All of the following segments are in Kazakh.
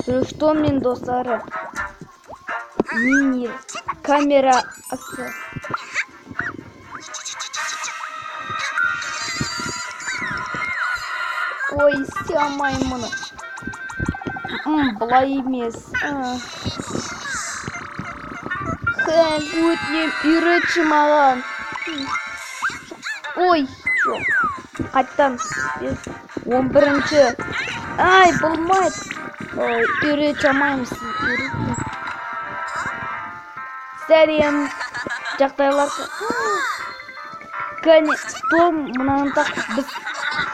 Что мен достары? Мини камера акция. Ой, істемаймын мұны. Бұлай емес. Өтінем, үйретші маған. Ой, жоқ. Қайттан. 11-ші. Ай, болмайды. Үйретші алмаймысың. Сәрем жағдайлар. Кәне, Том, мұнан тақ біз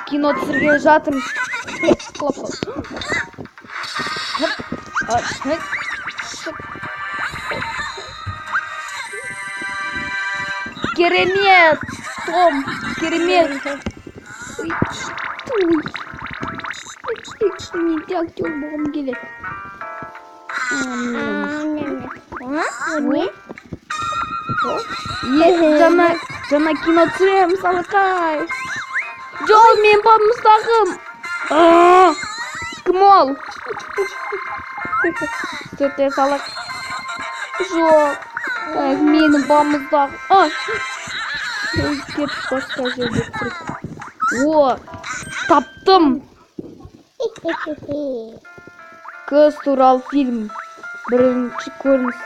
кино түсірген жатырмыз. Керемет, Том, керемет. Мен де актер болғым келеді. Жаңа кино түсіреміз, Алақай. Жол, мен бамыстағым. Кім ол? Сөте салақ. Жоқ. Менің бамыздағым. Кеп басқа жерде тұрып. О, таптым. Қыз туралы фильм. Бірінші көрініс.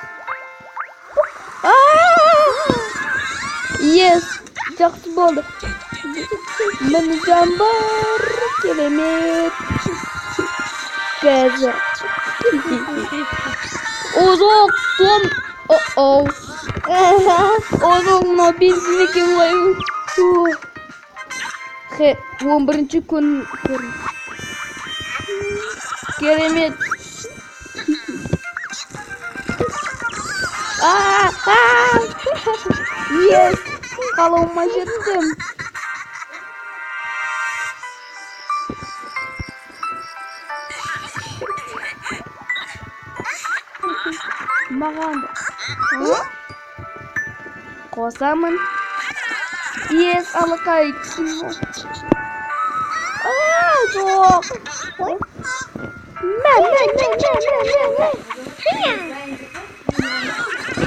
Yes, жақсы болды. Мені жамбар керемет. Қазір. Озоқ, Том. Озоқ, мына бензин екен ғой. 11-ші күн көрініс. Керемет. Yes, қалауыма жеттім. Маған қосамын. Yes, Алақай кино. Жоқ.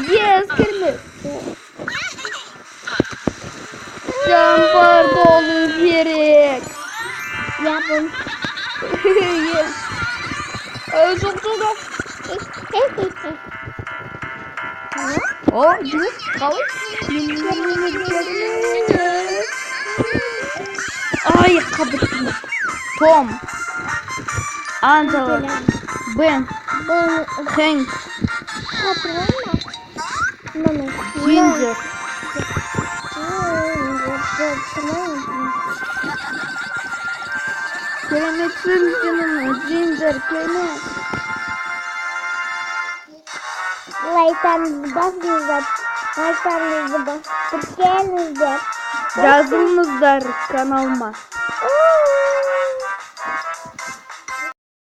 Yes, керемет. Жамбар болу керек. Япын. Жоқ. Жүз қалай? Ай, қабыттым. Том, Анжела, Бен, Хэнк, Джинджер. Кереметсің Джинджер, керемет. Лайктарыңызды басыңыздар. Лайктарыңызды басып келіңіздер. Жазылыңыздар каналыма.